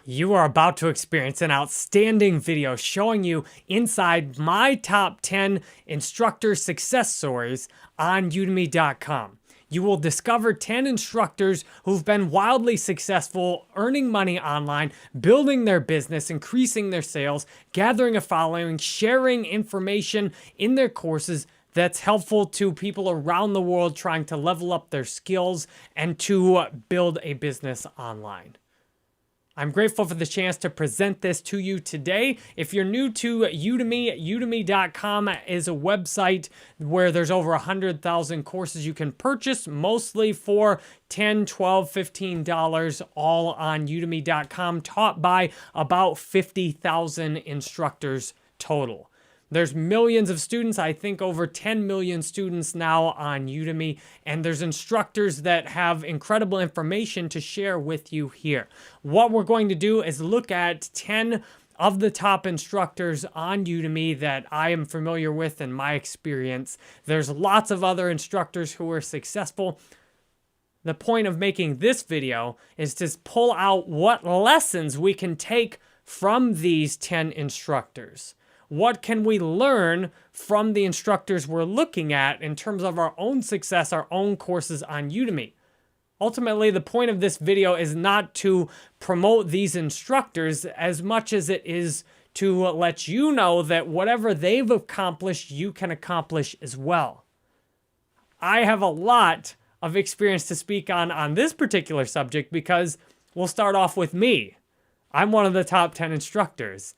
You are about to experience an outstanding video showing you inside my top 10 instructor success stories on Udemy.com. You will discover 10 instructors who've been wildly successful, earning money online, building their business, increasing their sales, gathering a following, sharing information in their courses that's helpful to people around the world trying to level up their skills and to build a business online. I'm grateful for the chance to present this to you today. If you're new to Udemy, udemy.com is a website where there's over 100,000 courses you can purchase, mostly for $10, $12, $15, all on udemy.com, taught by about 50,000 instructors total. There's millions of students, I think over 10 million students now on Udemy, and there's instructors that have incredible information to share with you here. What we're going to do is look at 10 of the top instructors on Udemy that I am familiar with in my experience. There's lots of other instructors who are successful. The point of making this video is to pull out what lessons we can take from these 10 instructors. What can we learn from the instructors we're looking at in terms of our own success, our own courses on Udemy? Ultimately, the point of this video is not to promote these instructors as much as it is to let you know that whatever they've accomplished, you can accomplish as well. I have a lot of experience to speak on this particular subject because we'll start off with me. I'm one of the top 10 instructors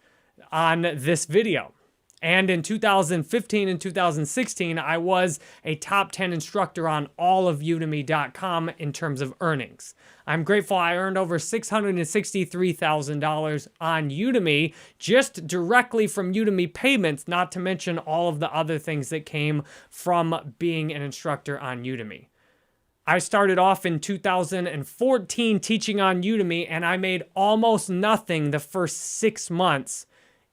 on this video. And in 2015 and 2016, I was a top 10 instructor on all of Udemy.com in terms of earnings. I'm grateful I earned over $663,000 on Udemy just directly from Udemy payments, not to mention all of the other things that came from being an instructor on Udemy. I started off in 2014 teaching on Udemy, and I made almost nothing the first 6 months,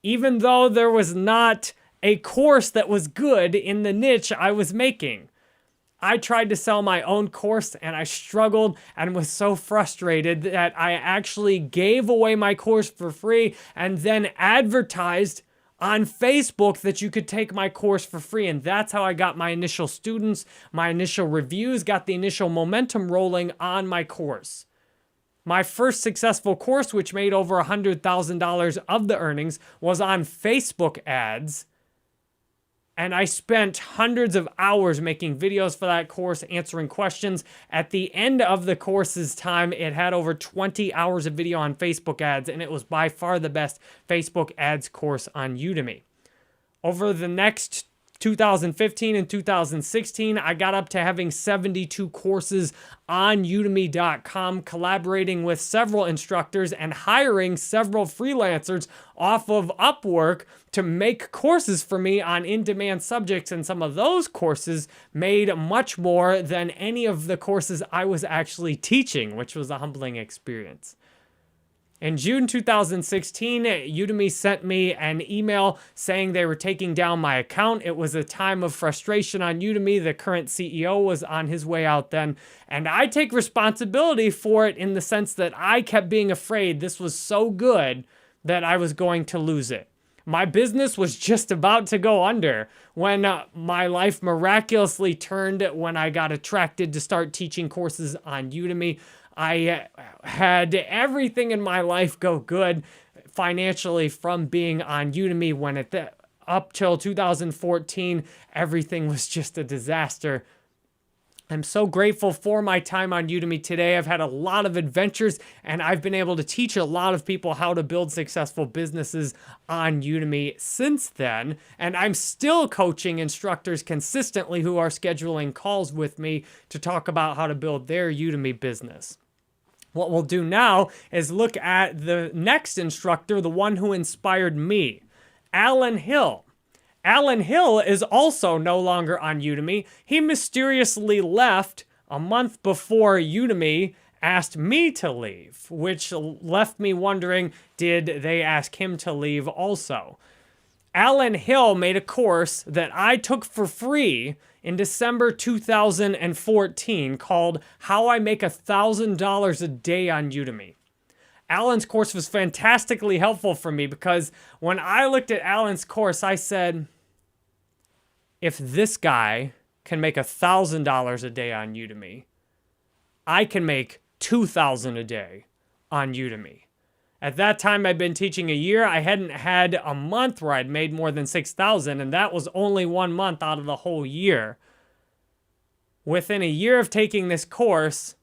even though there was not a course that was good in the niche I was making. I tried to sell my own course and I struggled and was so frustrated that I actually gave away my course for free and then advertised on Facebook that you could take my course for free. And that's how I got my initial students, my initial reviews, got the initial momentum rolling on my course. My first successful course, which made over $100,000 of the earnings, was on Facebook ads. And I spent hundreds of hours making videos for that course, answering questions. At the end of the course's time, it had over 20 hours of video on Facebook ads, and it was by far the best Facebook ads course on Udemy. Over the next 2015 and 2016, I got up to having 72 courses on Udemy.com, collaborating with several instructors and hiring several freelancers off of Upwork to make courses for me on in-demand subjects. And some of those courses made much more than any of the courses I was actually teaching, which was a humbling experience. In June 2016, Udemy sent me an email saying they were taking down my account. It was a time of frustration on Udemy. The current CEO was on his way out then, and I take responsibility for it in the sense that I kept being afraid this was so good that I was going to lose it. My business was just about to go under when my life miraculously turned when I got attracted to start teaching courses on Udemy. I had everything in my life go good financially from being on Udemy when up till 2014, everything was just a disaster. I'm so grateful for my time on Udemy today. I've had a lot of adventures and I've been able to teach a lot of people how to build successful businesses on Udemy since then. And I'm still coaching instructors consistently who are scheduling calls with me to talk about how to build their Udemy business. What we'll do now is look at the next instructor, the one who inspired me, Alan Hill. Alan Hill is also no longer on Udemy. He mysteriously left a month before Udemy asked me to leave, which left me wondering, did they ask him to leave also? Alan Hill made a course that I took for free in December 2014 called How I Make $1,000 a Day on Udemy. Alan's course was fantastically helpful for me because when I looked at Alan's course, I said, if this guy can make $1,000 a day on Udemy, I can make $2,000 a day on Udemy. At that time, I'd been teaching a year. I hadn't had a month where I'd made more than $6,000, and that was only 1 month out of the whole year. Within a year of taking this course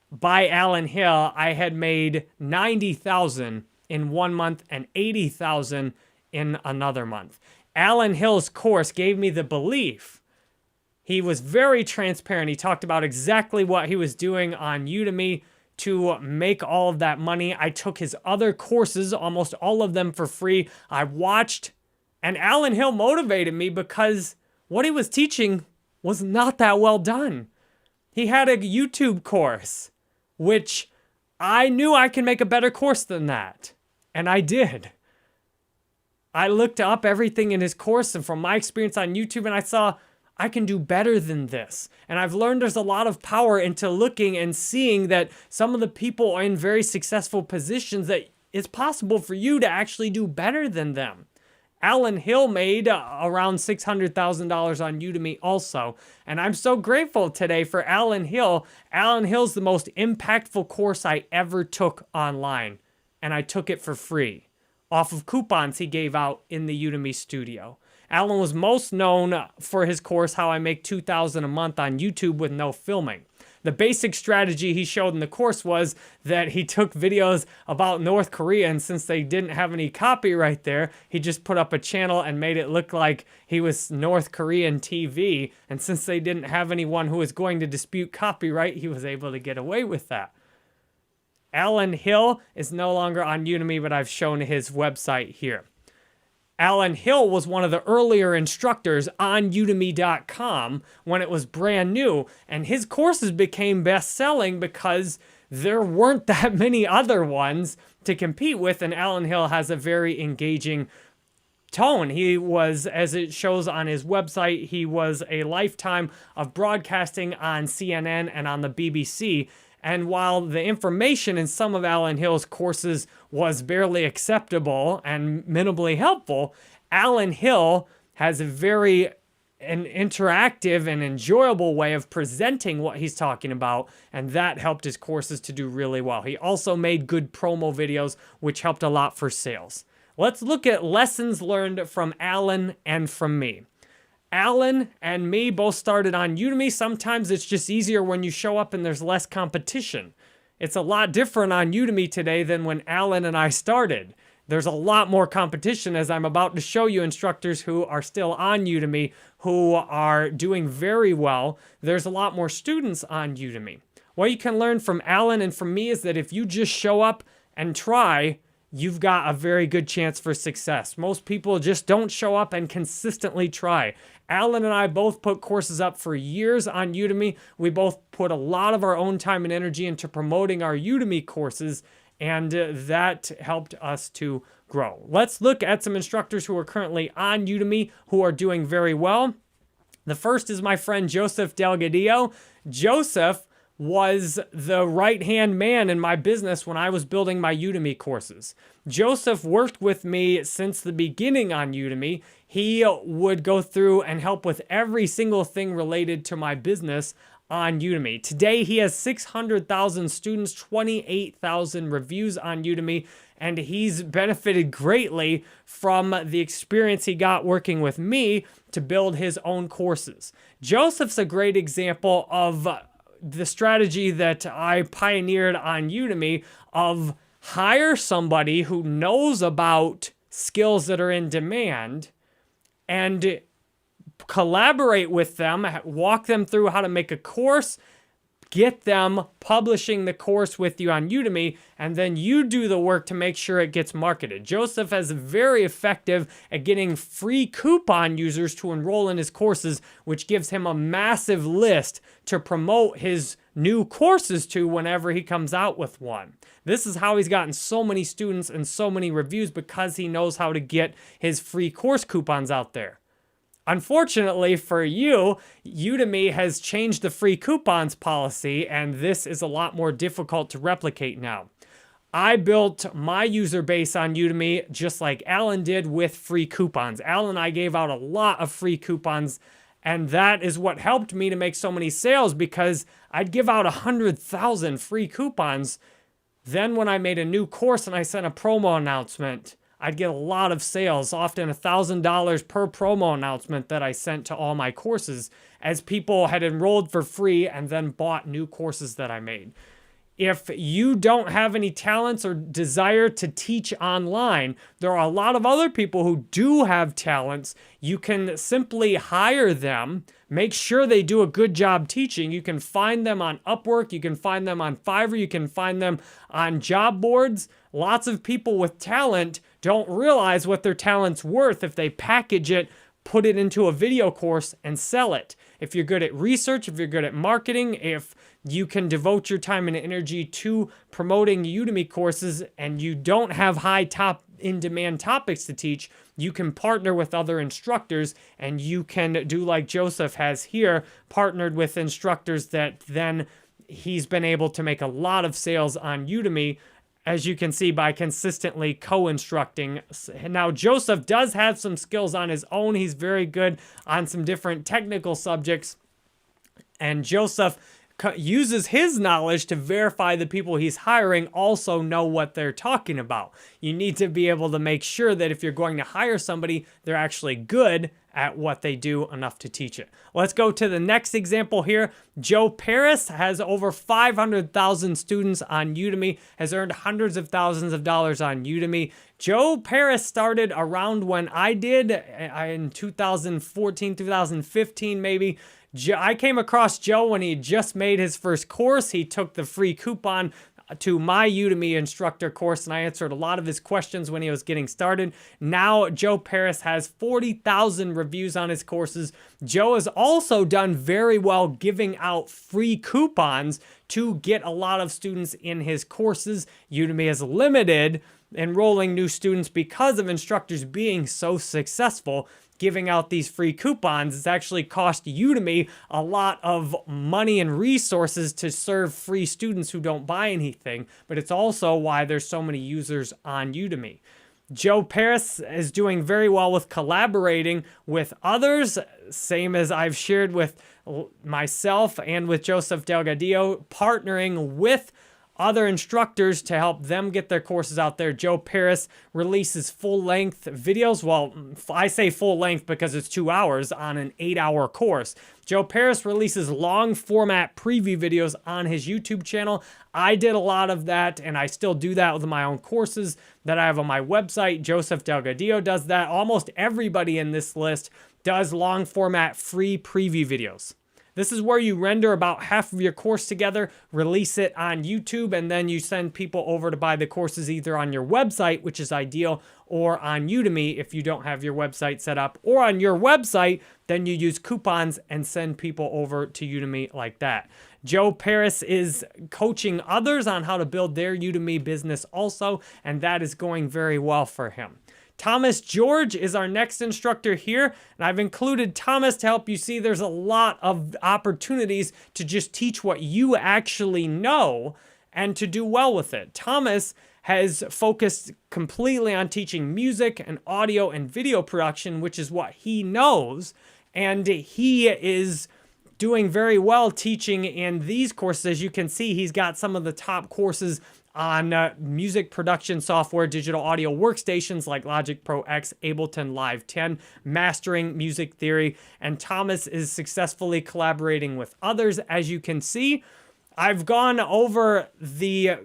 by Alan Hill, I had made $90,000 in 1 month and $80,000 in another month. Alan Hill's course gave me the belief. He was very transparent. He talked about exactly what he was doing on Udemy to make all of that money. I took his other courses, almost all of them for free. I watched, and Alan Hill motivated me because what he was teaching was not that well done. He had a YouTube course, which I knew I could make a better course than that, and I did. I looked up everything in his course and from my experience on YouTube, and I saw I can do better than this. And I've learned there's a lot of power into looking and seeing that some of the people are in very successful positions that it's possible for you to actually do better than them. Alan Hill made around $600,000 on Udemy also. And I'm so grateful today for Alan Hill. Alan Hill's the most impactful course I ever took online. And I took it for free off of coupons he gave out in the Udemy studio. Alan was most known for his course, How I Make $2,000 a Month on YouTube with No Filming. The basic strategy he showed in the course was that he took videos about North Korea, and since they didn't have any copyright there, he just put up a channel and made it look like he was North Korean TV. And since they didn't have anyone who was going to dispute copyright, he was able to get away with that. Alan Hill is no longer on Udemy, but I've shown his website here. Alan Hill was one of the earlier instructors on Udemy.com when it was brand new, and his courses became best-selling because there weren't that many other ones to compete with, and Alan Hill has a very engaging tone. He was, as it shows on his website, he was a lifetime of broadcasting on CNN and on the BBC. And while the information in some of Alan Hill's courses was barely acceptable and minimally helpful, Alan Hill has a very an interactive and enjoyable way of presenting what he's talking about, and that helped his courses to do really well. He also made good promo videos, which helped a lot for sales. Let's look at lessons learned from Alan and from me. Alan and me both started on Udemy. Sometimes it's just easier when you show up and there's less competition. It's a lot different on Udemy today than when Alan and I started. There's a lot more competition, as I'm about to show you instructors who are still on Udemy who are doing very well. There's a lot more students on Udemy. What you can learn from Alan and from me is that if you just show up and try, you've got a very good chance for success. Most people just don't show up and consistently try. Alan and I both put courses up for years on Udemy. We both put a lot of our own time and energy into promoting our Udemy courses, and that helped us to grow. Let's look at some instructors who are currently on Udemy who are doing very well. The first is my friend Joseph Delgadillo. Joseph was the right-hand man in my business when I was building my Udemy courses. Joseph worked with me since the beginning on Udemy. He would go through and help with every single thing related to my business on Udemy. Today, he has 600,000 students, 28,000 reviews on Udemy, and he's benefited greatly from the experience he got working with me to build his own courses. Joseph's a great example of the strategy that I pioneered on Udemy of hire somebody who knows about skills that are in demand and collaborate with them, walk them through how to make a course, get them publishing the course with you on Udemy, and then you do the work to make sure it gets marketed. Joseph is very effective at getting free coupon users to enroll in his courses, which gives him a massive list to promote his new courses to whenever he comes out with one. This is how he's gotten so many students and so many reviews, because he knows how to get his free course coupons out there. Unfortunately for you, Udemy has changed the free coupons policy, and this is a lot more difficult to replicate now. I built my user base on Udemy just like Alan did with free coupons. Alan and I gave out a lot of free coupons, and that is what helped me to make so many sales, because I'd give out 100,000 free coupons. Then when I made a new course and I sent a promo announcement, I'd get a lot of sales, often $1,000 per promo announcement that I sent to all my courses, as people had enrolled for free and then bought new courses that I made. If you don't have any talents or desire to teach online, there are a lot of other people who do have talents. You can simply hire them, make sure they do a good job teaching. You can find them on Upwork, you can find them on Fiverr, you can find them on job boards. Lots of people with talent don't realize what their talent's worth if they package it, put it into a video course, and sell it. If you're good at research, if you're good at marketing, if you can devote your time and energy to promoting Udemy courses and you don't have high top in-demand topics to teach, you can partner with other instructors, and you can do like Joseph has here, partnered with instructors that then he's been able to make a lot of sales on Udemy, as you can see, by consistently co-instructing. Now, Joseph does have some skills on his own. He's very good on some different technical subjects. And Joseph uses his knowledge to verify the people he's hiring also know what they're talking about. You need to be able to make sure that if you're going to hire somebody, they're actually good at what they do enough to teach it. Let's go to the next example here. Joe Paris has over 500,000 students on Udemy, has earned hundreds of thousands of dollars on Udemy. Joe Paris started around when I did, in 2014, 2015 maybe. I came across Joe when he just made his first course. He took the free coupon to my Udemy instructor course, and I answered a lot of his questions when he was getting started. Now, Joe Paris has 40,000 reviews on his courses. Joe has also done very well giving out free coupons to get a lot of students in his courses. Udemy has limited enrolling new students because of instructors being so successful. Giving out these free coupons, it's actually cost Udemy a lot of money and resources to serve free students who don't buy anything, but it's also why there's so many users on Udemy. Joe Paris is doing very well with collaborating with others, same as I've shared with myself and with Joseph Delgadillo, partnering with other instructors to help them get their courses out there. Joe Paris releases full-length videos. Well, I say full-length because it's 2 hours on an 8-hour course. Joe Paris releases long-format preview videos on his YouTube channel. I did a lot of that, and I still do that with my own courses that I have on my website. Joseph Delgadillo does that. Almost everybody in this list does long-format free preview videos. This is where you render about half of your course together, release it on YouTube, and then you send people over to buy the courses either on your website, which is ideal, or on Udemy if you don't have your website set up, or on your website, then you use coupons and send people over to Udemy like that. Joe Paris is coaching others on how to build their Udemy business also, and that is going very well for him. Thomas George is our next instructor here, and I've included Thomas to help you see there's a lot of opportunities to just teach what you actually know and to do well with it. Thomas has focused completely on teaching music and audio and video production, which is what he knows, and he is doing very well teaching in these courses. As you can see, he's got some of the top courses on music production software, digital audio workstations like Logic Pro X, Ableton Live 10, mastering music theory, and Thomas is successfully collaborating with others. As you can see, I've gone over the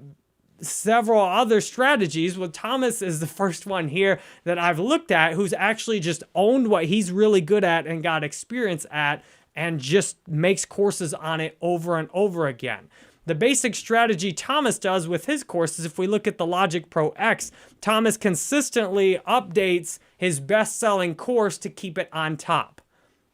several other strategies. Well, Thomas is the first one here that I've looked at who's actually just owned what he's really good at and got experience at and just makes courses on it over and over again. The basic strategy Thomas does with his courses, if we look at the Logic Pro X, Thomas consistently updates his best-selling course to keep it on top.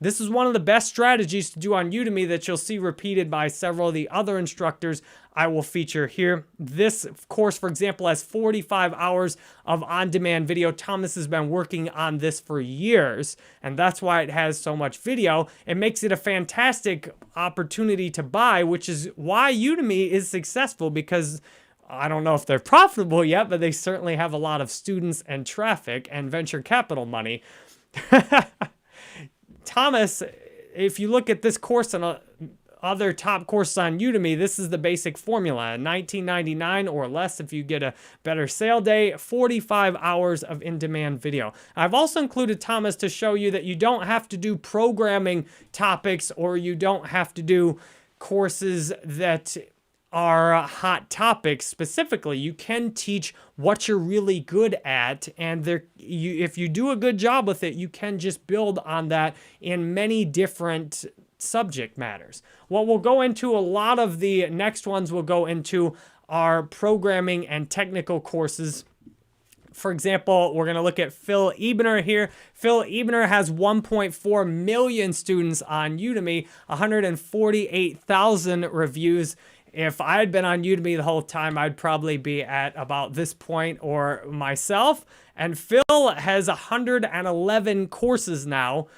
This is one of the best strategies to do on Udemy that you'll see repeated by several of the other instructors I will feature here. This course, for example, has 45 hours of on-demand video. Thomas has been working on this for years, and that's why it has so much video. It makes it a fantastic opportunity to buy, which is why Udemy is successful, because I don't know if they're profitable yet, but they certainly have a lot of students and traffic and venture capital money. Thomas, if you look at this course and other top courses on Udemy, this is the basic formula. $19.99 or less if you get a better sale day, 45 hours of in-demand video. I've also included Thomas to show you that you don't have to do programming topics, or you don't have to do courses that are hot topics specifically. You can teach what you're really good at, and if you do a good job with it, you can just build on that in many different subject matters. What we'll go into, a lot of the next ones we'll go into are programming and technical courses. For example, we're going to look at Phil Ebner here. Phil Ebner has 1.4 million students on Udemy, 148,000 reviews. If I had been on Udemy the whole time, I'd probably be at about this point or myself. And Phil has 111 courses now.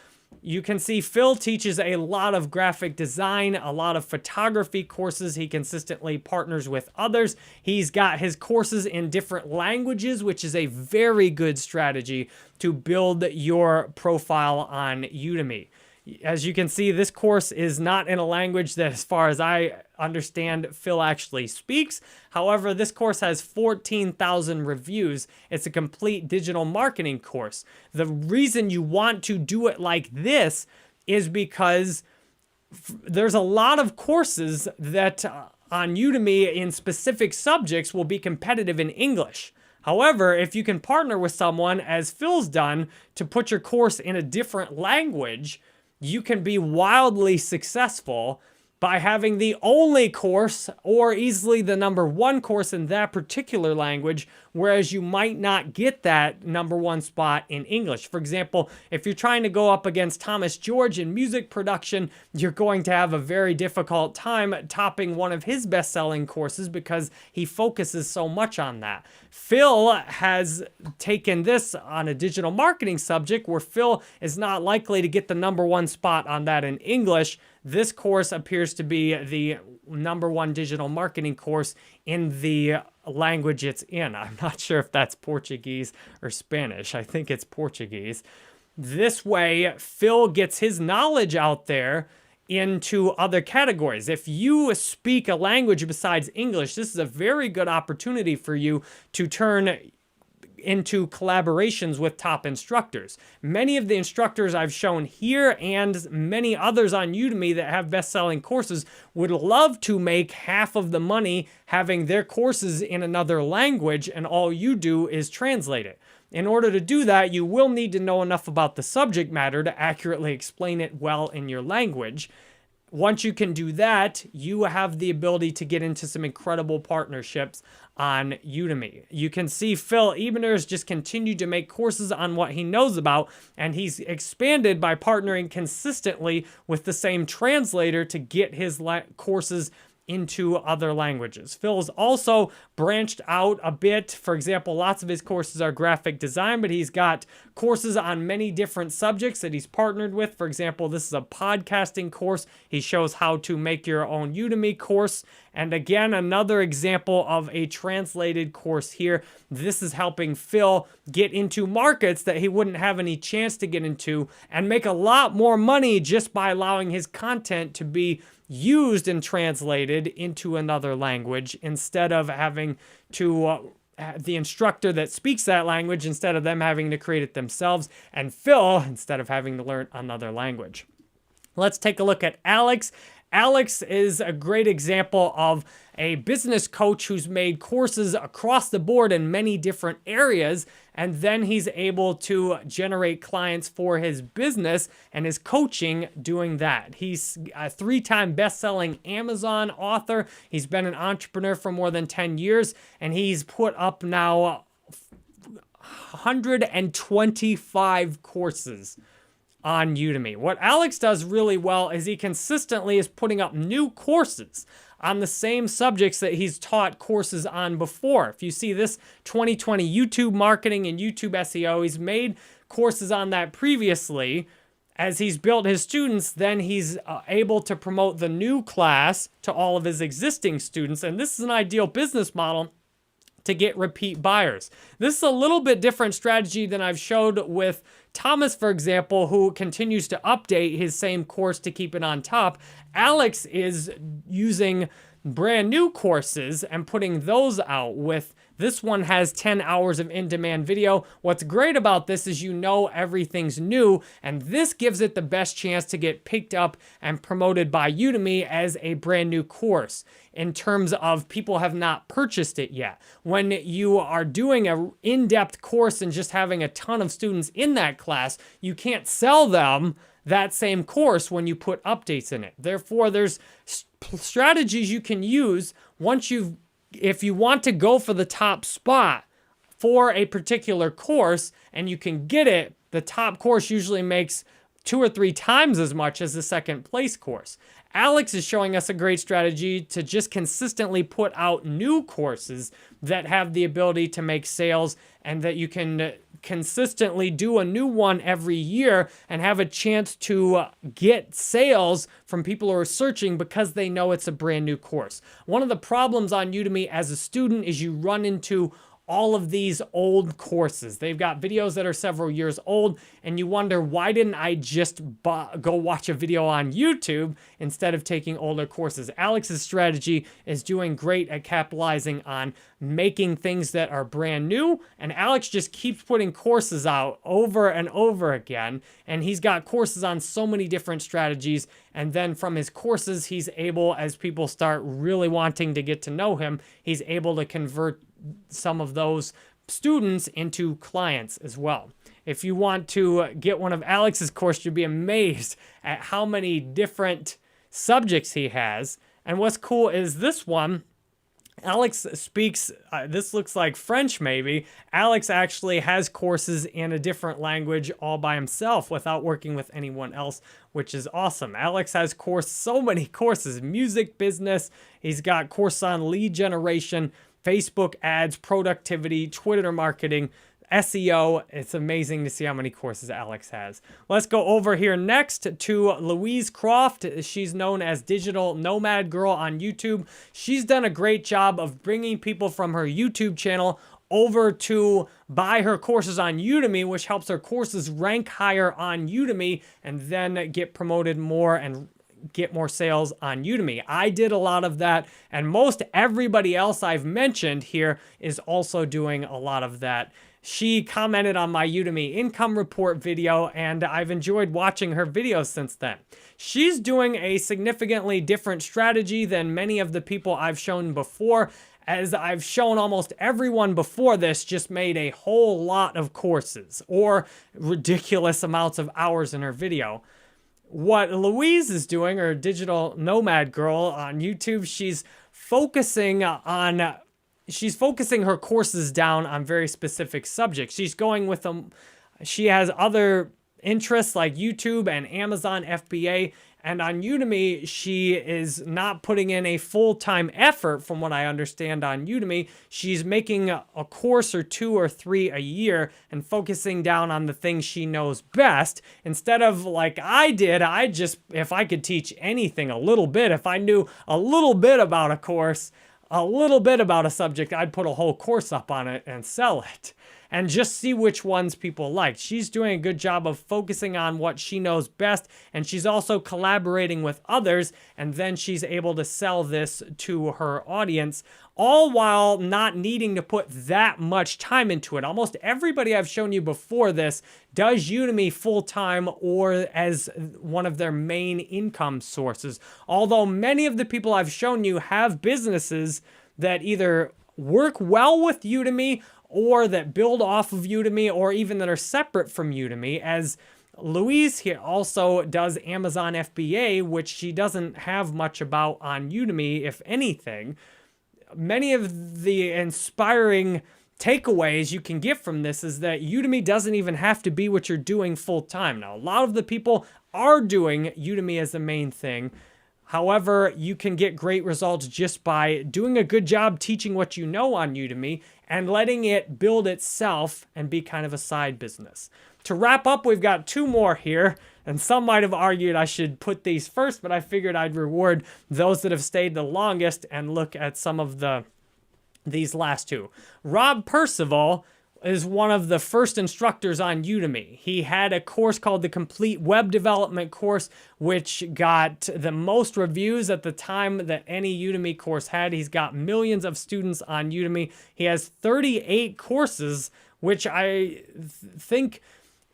You can see Phil teaches a lot of graphic design, a lot of photography courses. He consistently partners with others. He's got his courses in different languages, which is a very good strategy to build your profile on Udemy. As you can see, this course is not in a language that, as far as I understand, Phil actually speaks. However, this course has 14,000 reviews. It's a complete digital marketing course. The reason you want to do it like this is because there's a lot of courses that on Udemy in specific subjects will be competitive in English. However, if you can partner with someone, as Phil's done, to put your course in a different language, you can be wildly successful by having the only course or easily the #1 course in that particular language, whereas you might not get that #1 spot in English. For example, if you're trying to go up against Thomas George in music production, you're going to have a very difficult time topping one of his best-selling courses because he focuses so much on that. Phil has taken this on a digital marketing subject where Phil is not likely to get the #1 spot on that in English. This course appears to be the #1 digital marketing course in the language it's in. I'm not sure if that's Portuguese or Spanish. I think it's Portuguese. This way, Phil gets his knowledge out there into other categories. If you speak a language besides English, this is a very good opportunity for you to turn into collaborations with top instructors. Many of the instructors I've shown here and many others on Udemy that have best-selling courses would love to make half of the money having their courses in another language, and all you do is translate it. In order to do that, you will need to know enough about the subject matter to accurately explain it well in your language. Once you can do that, you have the ability to get into some incredible partnerships on Udemy. You can see Phil Ebener's just continued to make courses on what he knows about, and he's expanded by partnering consistently with the same translator to get his courses into other languages. Phil's also branched out a bit. For example, lots of his courses are graphic design, but he's got courses on many different subjects that he's partnered with. For example, this is a podcasting course. He shows how to make your own Udemy course. And again, another example of a translated course here. This is helping Phil get into markets that he wouldn't have any chance to get into and make a lot more money just by allowing his content to be used and translated into another language instead of having to the instructor that speaks that language, instead of them having to create it themselves, and Phil instead of having to learn another language. Let's take a look at Alex. Alex is a great example of a business coach who's made courses across the board in many different areas, and then he's able to generate clients for his business and his coaching doing that. He's a 3-time best-selling Amazon author. He's been an entrepreneur for more than 10 years, and he's put up now 125 courses on Udemy. What Alex does really well is he consistently is putting up new courses on the same subjects that he's taught courses on before. If you see this 2020 YouTube marketing and YouTube SEO, he's made courses on that previously. As he's built his students, then he's able to promote the new class to all of his existing students. And this is an ideal business model to get repeat buyers. This is a little bit different strategy than I've showed with Thomas, for example, who continues to update his same course to keep it on top. Alex is using brand new courses and putting those out with this one has 10 hours of in-demand video. What's great about this is you know everything's new, and this gives it the best chance to get picked up and promoted by Udemy as a brand new course in terms of people have not purchased it yet. When you are doing an in-depth course and just having a ton of students in that class, you can't sell them that same course when you put updates in it. Therefore, there's strategies you can use if you want to go for the top spot for a particular course and you can get it, the top course usually makes 2 or 3 times as much as the second place course. Alex is showing us a great strategy to just consistently put out new courses that have the ability to make sales and that you can consistently do a new one every year and have a chance to get sales from people who are searching because they know it's a brand new course. One of the problems on Udemy as a student is you run into all of these old courses. They've got videos that are several years old, and you wonder, why didn't I just go watch a video on YouTube instead of taking older courses? Alex's strategy is doing great at capitalizing on making things that are brand new, and Alex just keeps putting courses out over and over again, and he's got courses on so many different strategies, and then from his courses, he's able, as people start really wanting to get to know him, he's able to convert some of those students into clients as well. If you want to get one of Alex's courses, you'll be amazed at how many different subjects he has. And what's cool is this one, Alex speaks, this looks like French maybe. Alex actually has courses in a different language all by himself without working with anyone else, which is awesome. Alex has so many courses, music business. He's got courses on lead generation, Facebook ads, productivity, Twitter marketing, SEO. It's amazing to see how many courses Alex has. Let's go over here next to Louise Croft. She's known as Digital Nomad Girl on YouTube. She's done a great job of bringing people from her YouTube channel over to buy her courses on Udemy, which helps her courses rank higher on Udemy and then get promoted more and get more sales on Udemy. I did a lot of that, and most everybody else I've mentioned here is also doing a lot of that. She commented on my Udemy income report video, and I've enjoyed watching her videos since then. She's doing a significantly different strategy than many of the people I've shown before. As I've shown, almost everyone before this just made a whole lot of courses or ridiculous amounts of hours in her video. What Louise is doing, or Digital Nomad Girl on YouTube, she's focusing her courses down on very specific subjects. She's going with them. She has other interests like YouTube and Amazon FBA. And on Udemy, she is not putting in a full-time effort from what I understand on Udemy. She's making a course or 2 or 3 a year and focusing down on the things she knows best. Instead of like I did, if I could teach anything a little bit, if I knew a little bit about a course, a little bit about a subject, I'd put a whole course up on it and sell it and just see which ones people like. She's doing a good job of focusing on what she knows best, and she's also collaborating with others, and then she's able to sell this to her audience, all while not needing to put that much time into it. Almost everybody I've shown you before this does Udemy full-time or as one of their main income sources. Although many of the people I've shown you have businesses that either work well with Udemy or that build off of Udemy, or even that are separate from Udemy, as Louise here also does Amazon FBA, which she doesn't have much about on Udemy, if anything. Many of the inspiring takeaways you can get from this is that Udemy doesn't even have to be what you're doing full time. Now, a lot of the people are doing Udemy as the main thing. However, you can get great results just by doing a good job teaching what you know on Udemy and letting it build itself and be kind of a side business. To wrap up, we've got 2 more here, and some might have argued I should put these first, but I figured I'd reward those that have stayed the longest and look at some of the these last two. Rob Percival is one of the first instructors on Udemy. He had a course called the Complete Web Development course, which got the most reviews at the time that any Udemy course had. He's got millions of students on Udemy. He has 38 courses, which I think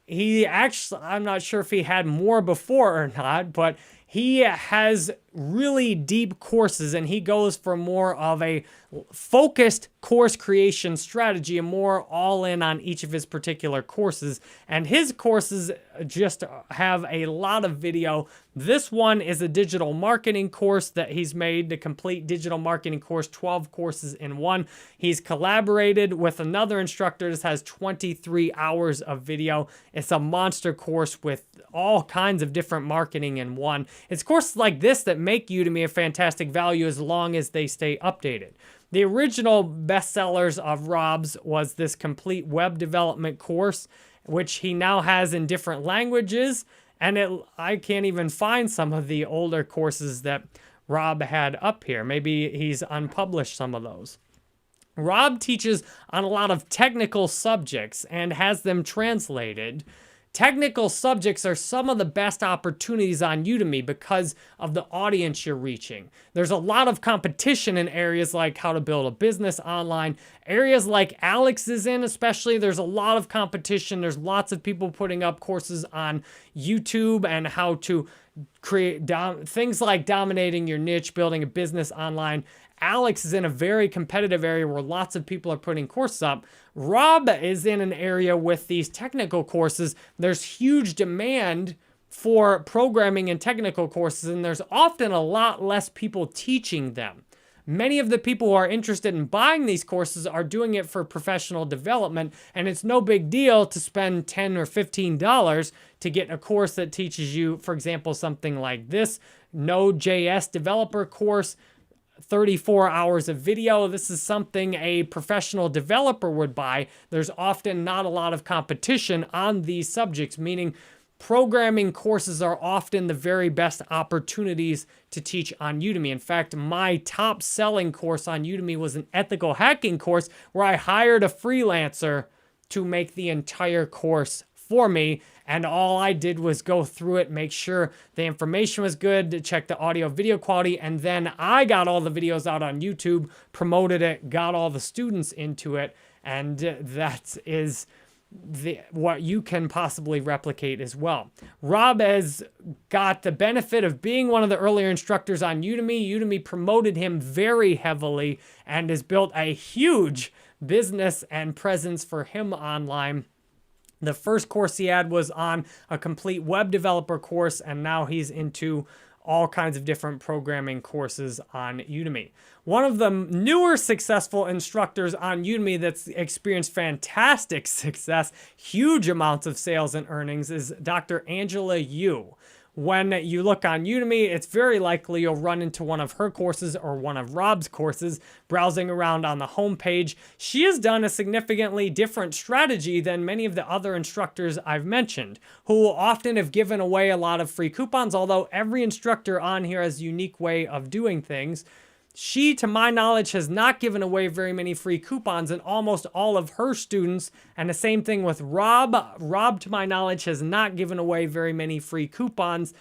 he actually, I'm not sure if he had more before or not, but he has really deep courses, and he goes for more of a focused course creation strategy and more all in on each of his particular courses. And his courses just have a lot of video. This one is a digital marketing course that he's made, the Complete Digital Marketing course, 12 courses in one. He's collaborated with another instructor that has 23 hours of video. It's a monster course with all kinds of different marketing in one. It's courses like this that make Udemy a fantastic value as long as they stay updated. The original bestsellers of Rob's was this Complete Web Development course, which he now has in different languages, and I can't even find some of the older courses that Rob had up here. Maybe he's unpublished some of those. Rob teaches on a lot of technical subjects and has them translated. Technical subjects are some of the best opportunities on Udemy because of the audience you're reaching. There's a lot of competition in areas like how to build a business online. Areas like Alex is in especially, there's a lot of competition. There's lots of people putting up courses on YouTube and how to create things like dominating your niche, building a business online. Alex is in a very competitive area where lots of people are putting courses up. Rob is in an area with these technical courses. There's huge demand for programming and technical courses, and there's often a lot less people teaching them. Many of the people who are interested in buying these courses are doing it for professional development, and it's no big deal to spend $10 or $15 to get a course that teaches you, for example, something like this Node.js developer course, 34 hours of video. This is something a professional developer would buy. There's often not a lot of competition on these subjects, meaning programming courses are often the very best opportunities to teach on Udemy. In fact, my top selling course on Udemy was an ethical hacking course where I hired a freelancer to make the entire course for me, and all I did was go through it, make sure the information was good, to check the audio video quality, and then I got all the videos out on YouTube, promoted it, got all the students into it, and that is what you can possibly replicate as well. Rob has got the benefit of being one of the earlier instructors on Udemy. Udemy promoted him very heavily and has built a huge business and presence for him online. The first course he had was on a complete web developer course, and now he's into all kinds of different programming courses on Udemy. One of the newer successful instructors on Udemy that's experienced fantastic success, huge amounts of sales and earnings, is Dr. Angela Yu. When you look on Udemy, it's very likely you'll run into one of her courses or one of Rob's courses browsing around on the homepage. She has done a significantly different strategy than many of the other instructors I've mentioned, who often have given away a lot of free coupons, although every instructor on here has a unique way of doing things. She, to my knowledge, has not given away very many free coupons, and almost all of her students, and the same thing with Rob. Rob, to my knowledge, has not given away very many free coupons.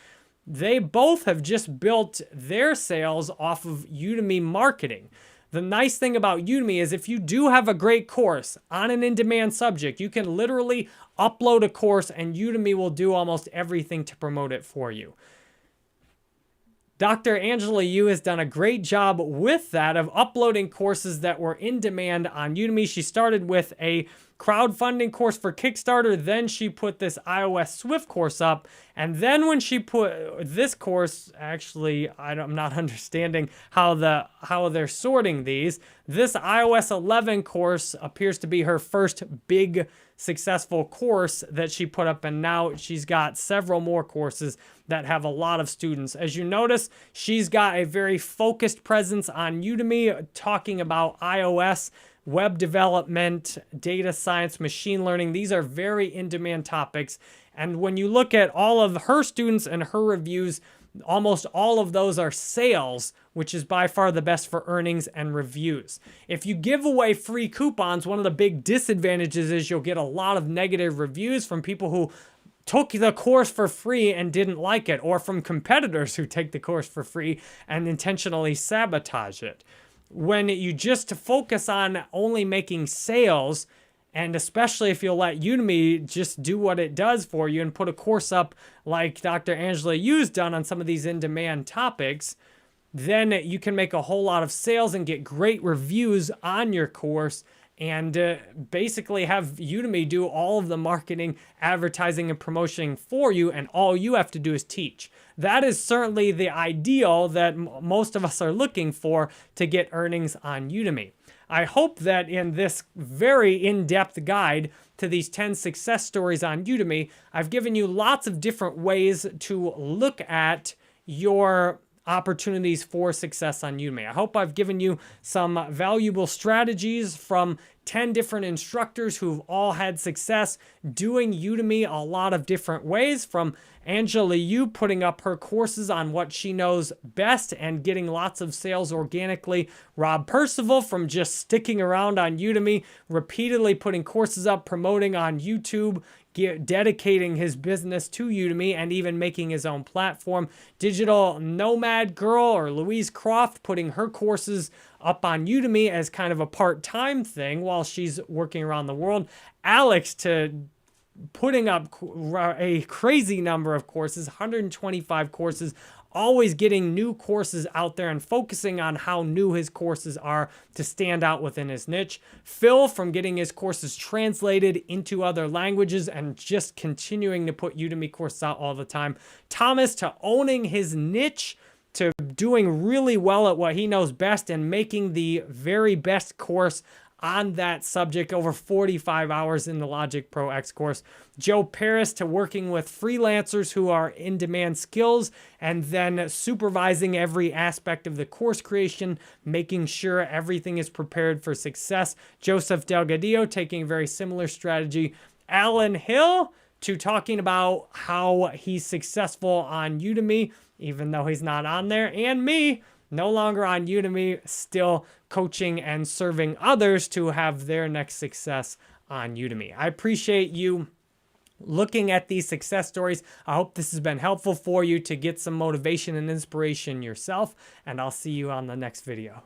They both have just built their sales off of Udemy marketing. The nice thing about Udemy is if you do have a great course on an in-demand subject, you can literally upload a course and Udemy will do almost everything to promote it for you. Dr. Angela Yu has done a great job with that, of uploading courses that were in demand on Udemy. She started with a crowdfunding course for Kickstarter, then she put this iOS Swift course up, and then when she put this course, actually, I'm not understanding how they're sorting these. This iOS 11 course appears to be her first big successful course that she put up, and now she's got several more courses that have a lot of students. As you notice, she's got a very focused presence on Udemy, talking about iOS, web development, data science, machine learning. These are very in-demand topics. And when you look at all of her students and her reviews, Almost all of those are sales, which is by far the best for earnings and reviews. If you give away free coupons, one of the big disadvantages is you'll get a lot of negative reviews from people who took the course for free and didn't like it, or from competitors who take the course for free and intentionally sabotage it. When you just focus on only making sales, and especially if you'll let Udemy just do what it does for you and put a course up like Dr. Angela Yu's done on some of these in-demand topics, then you can make a whole lot of sales and get great reviews on your course, and basically have Udemy do all of the marketing, advertising, and promotion for you, and all you have to do is teach. That is certainly the ideal that most of us are looking for to get earnings on Udemy. I hope that in this very in-depth guide to these 10 success stories on Udemy, I've given you lots of different ways to look at your opportunities for success on Udemy. I hope I've given you some valuable strategies from 10 different instructors who've all had success doing Udemy a lot of different ways, from Angela Yu putting up her courses on what she knows best and getting lots of sales organically, Rob Percival from just sticking around on Udemy, repeatedly putting courses up, promoting on YouTube, dedicating his business to Udemy, and even making his own platform. Digital Nomad Girl, or Louise Croft, putting her courses up on Udemy as kind of a part-time thing while she's working around the world. Alex to putting up a crazy number of courses, 125 courses, always getting new courses out there and focusing on how new his courses are to stand out within his niche. Phil, from getting his courses translated into other languages and just continuing to put Udemy courses out all the time. Thomas, to owning his niche, to doing really well at what he knows best and making the very best course on that subject, over 45 hours in the Logic Pro X course. Joe Paris, to working with freelancers who are in-demand skills and then supervising every aspect of the course creation, making sure everything is prepared for success. Joseph Delgadillo, taking a very similar strategy. Alan Hill, to talking about how he's successful on Udemy, even though he's not on there. And me, no longer on Udemy, still coaching and serving others to have their next success on Udemy. I appreciate you looking at these success stories. I hope this has been helpful for you to get some motivation and inspiration yourself, and I'll see you on the next video.